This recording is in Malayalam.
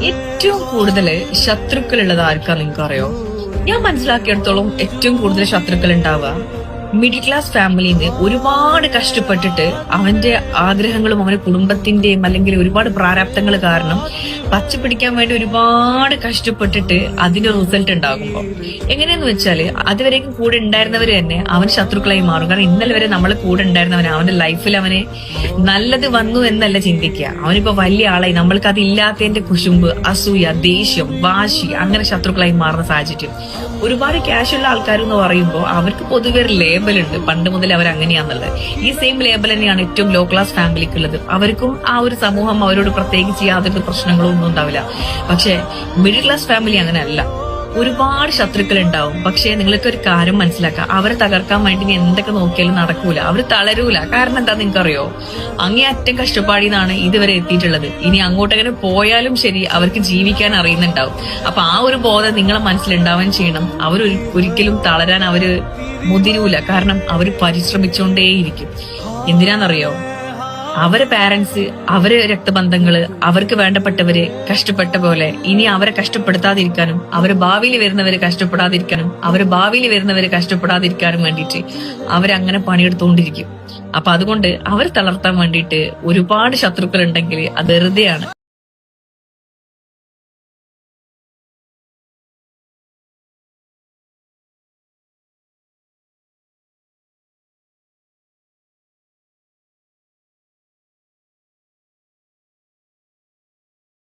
ഏറ്റവും കൂടുതൽ ശത്രുക്കൾ ഉള്ളത് ആർക്കാ നിങ്ങൾക്ക് അറിയോ? ഞാൻ മനസ്സിലാക്കിയിടത്തോളം ഏറ്റവും കൂടുതൽ ശത്രുക്കൾ ഉണ്ടാവുക മിഡിൽ ക്ലാസ് ഫാമിലിയിൽ നിന്ന് ഒരുപാട് കഷ്ടപ്പെട്ടിട്ട് അവന്റെ ആഗ്രഹങ്ങളും അവന്റെ കുടുംബത്തിന്റെയും അല്ലെങ്കിൽ ഒരുപാട് പ്രാരാബ്ദങ്ങൾ കാരണം പച്ചപിടിക്കാൻ വേണ്ടി ഒരുപാട് കഷ്ടപ്പെട്ടിട്ട് അതിന്റെ റിസൾട്ട് ഉണ്ടാകുമ്പോൾ എങ്ങനെയെന്ന് വെച്ചാല് അതുവരേക്കും കൂടെ ഉണ്ടായിരുന്നവര് തന്നെ അവൻ ശത്രുക്കളായി മാറും. കാരണം ഇന്നലെ വരെ നമ്മളെ കൂടെ ഉണ്ടായിരുന്നവന് അവന്റെ ലൈഫിൽ അവന് നല്ലത് വന്നു എന്നല്ല ചിന്തിക്കുക. അവനിപ്പോ വലിയ ആളായി, നമ്മൾക്ക് അത് ഇല്ലാത്തതിന്റെ കുശുമ്പ്, അസൂയ, ദേഷ്യം, വാശി, അങ്ങനെ ശത്രുക്കളായി മാറുന്ന സാഹചര്യം. ഒരുപാട് ക്യാഷ് ഉള്ള ആൾക്കാർ എന്ന് പറയുമ്പോൾ അവർക്ക് പൊതുവെ ഒരു ലേബൽ ഉണ്ട്, പണ്ട് മുതൽ അവർ അങ്ങനെയാന്നുള്ളത്. ഈ സെയിം ലേബൽ തന്നെയാണ് ഏറ്റവും ലോ ക്ലാസ് ഫാമിലിക്കുള്ളത്. അവർക്കും ആ ഒരു സമൂഹം അവരോട് പ്രത്യേകിച്ച് യാതൊരു പ്രശ്നങ്ങളും ഒന്നും ഉണ്ടാവില്ല. പക്ഷെ മിഡിൽ ക്ലാസ് ഫാമിലി അങ്ങനെ അല്ല. ഒരുപാട് ശത്രുക്കൾ ഉണ്ടാവും. പക്ഷെ നിങ്ങൾക്ക് ഒരു കാര്യം മനസ്സിലാക്കാം, അവരെ തകർക്കാൻ വേണ്ടി നീ എന്തൊക്കെ നോക്കിയാലും നടക്കൂല, അവർ തളരൂല. കാരണം എന്താ നിങ്ങൾക്കറിയോ? അങ്ങേയറ്റം കഷ്ടപ്പാടിന്നാണ് ഇതുവരെ എത്തിയിട്ടുള്ളത്. ഇനി അങ്ങോട്ടങ്ങനെ പോയാലും ശരി, അവർക്ക് ജീവിക്കാൻ അറിയുന്നുണ്ടാവും. അപ്പൊ ആ ഒരു ബോധം നിങ്ങളെ മനസ്സിലുണ്ടാവാൻ ചെയ്യണം. അവർ ഒരിക്കലും തളരാൻ അവര് മുതിരൂല. കാരണം അവര് പരിശ്രമിച്ചുകൊണ്ടേയിരിക്കും. എന്തിനാന്നറിയോ? അവരെ പാരന്റ്സ്, അവരെ രക്തബന്ധങ്ങള്, അവർക്ക് വേണ്ടപ്പെട്ടവര് കഷ്ടപ്പെട്ട പോലെ ഇനി അവരെ കഷ്ടപ്പെടുത്താതിരിക്കാനും അവരെ ഭാവിയിൽ വരുന്നവര് കഷ്ടപ്പെടാതിരിക്കാനും വേണ്ടിയിട്ട് അവരങ്ങനെ പണിയെടുത്തുകൊണ്ടിരിക്കും. അപ്പൊ അതുകൊണ്ട് അവരെ തളർത്താൻ വേണ്ടിയിട്ട് ഒരുപാട് ശത്രുക്കൾ ഉണ്ടെങ്കിൽ അത് വെറുതെയാണ്.